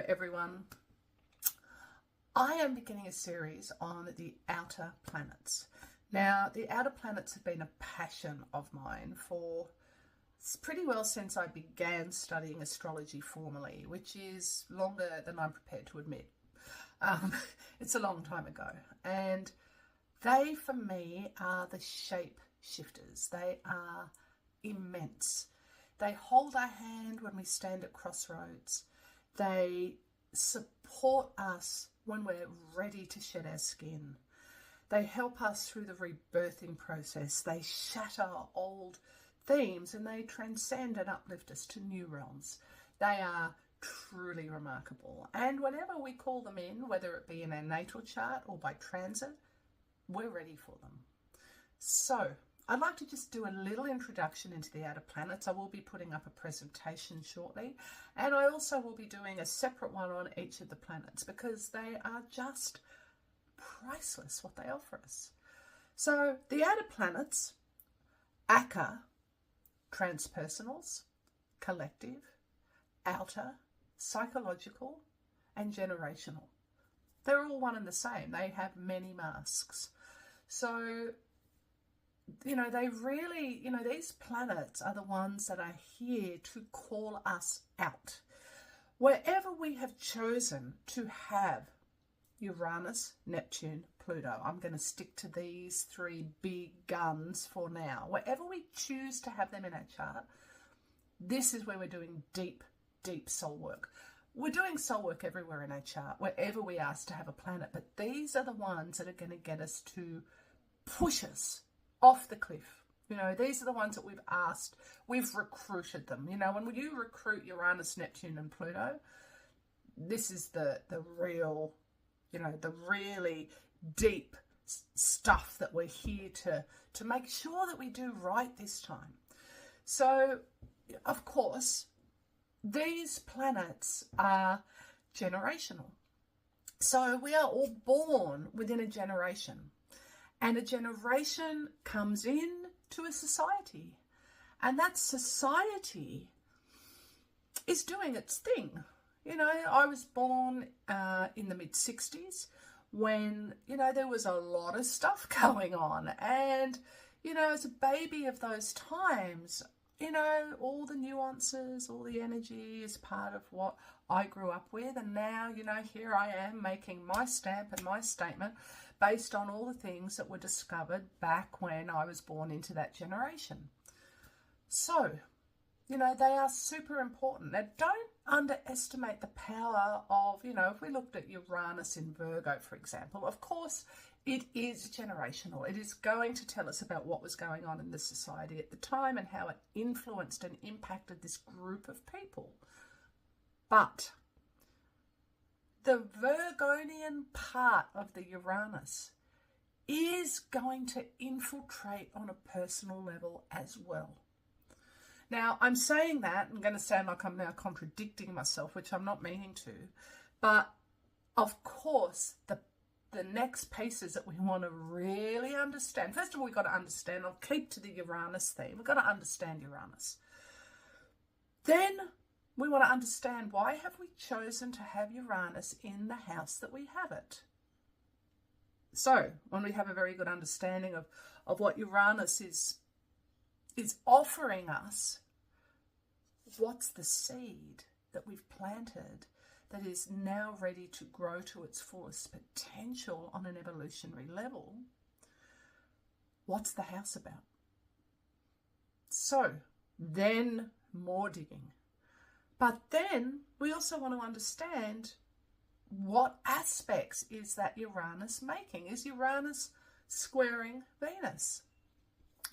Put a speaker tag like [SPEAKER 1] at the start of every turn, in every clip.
[SPEAKER 1] Hello everyone. I am beginning a series on the outer planets. Now, the outer planets have been a passion of mine for pretty well since I began studying astrology formally, which is longer than I'm prepared to admit. It's a long time ago. And they, for me, are the shape shifters. They are immense. They hold our hand when we stand at crossroads. They support us when we're ready to shed our skin. They help us through the rebirthing process. They shatter old themes and they transcend and uplift us to new realms. They are truly remarkable. And whenever we call them in, whether it be in our natal chart or by transit, we're ready for them. So I'd like to just do a little introduction into the outer planets. I will be putting up a presentation shortly, and I also will be doing a separate one on each of the planets because they are just priceless what they offer us. So the outer planets, Aka, transpersonals, collective, outer, psychological, and generational. They're all one and the same. They have many masks. So they really, these planets are the ones that are here to call us out. Wherever we have chosen to have Uranus, Neptune, Pluto, I'm going to stick to these three big guns for now. Wherever we choose to have them in our chart, this is where we're doing deep, deep soul work. We're doing soul work everywhere in our chart, wherever we ask to have a planet, but these are the ones that are going to get us to push us off the cliff. These are the ones that we've asked, we've recruited them. When you recruit Uranus, Neptune and Pluto, this is the real, the really deep stuff that we're here to make sure that we do right this time. So, of course, these planets are generational. So we are all born within a generation. And a generation comes in to a society. And that society is doing its thing. I was born in the mid-60s when, there was a lot of stuff going on. And, as a baby of those times, all the nuances, all the energy is part of what I grew up with. And now, here I am making my stamp and my statement based on all the things that were discovered back when I was born into that generation. So, they are super important. Now, don't underestimate the power of, if we looked at Uranus in Virgo, for example, of course, it is generational. It is going to tell us about what was going on in the society at the time and how it influenced and impacted this group of people. But the Virgonian part of the Uranus is going to infiltrate on a personal level as well. Now, I'm saying that, I'm going to sound like I'm now contradicting myself, which I'm not meaning to, but of course, the next pieces that we want to really understand. First of all, we've got to understand, I'll keep to the Uranus theme, we've got to understand Uranus. Then we want to understand, why have we chosen to have Uranus in the house that we have it? So, when we have a very good understanding of what Uranus is offering us, what's the seed that we've planted that is now ready to grow to its fullest potential on an evolutionary level? What's the house about? So, then more digging. But then we also want to understand, what aspects is that Uranus making? Is Uranus squaring Venus?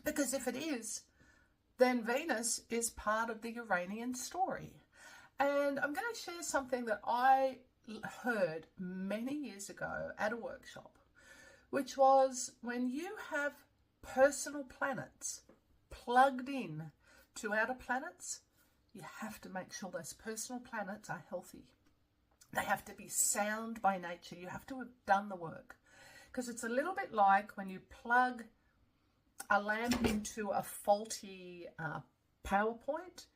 [SPEAKER 1] Because if it is, then Venus is part of the Uranian story. And I'm going to share something that I heard many years ago at a workshop, which was, when you have personal planets plugged in to outer planets, you have to make sure those personal planets are healthy. They have to be sound by nature. You have to have done the work. Because it's a little bit like when you plug a lamp into a faulty power point,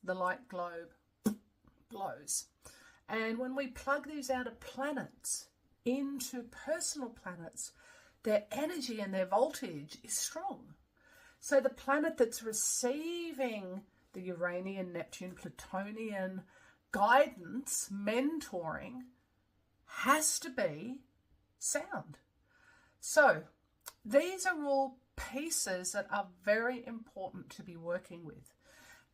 [SPEAKER 1] the light globe glows. And when we plug these outer planets into personal planets, their energy and their voltage is strong. So the planet that's receiving the Uranian, Neptune, Plutonian guidance, mentoring, has to be sound. So these are all pieces that are very important to be working with.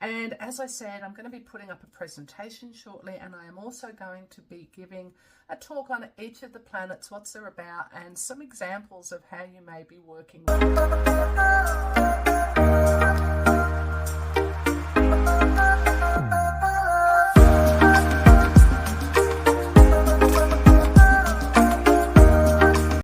[SPEAKER 1] And as I said, I'm going to be putting up a presentation shortly, and I am also going to be giving a talk on each of the planets, what's they're about, and some examples of how you may be working with them.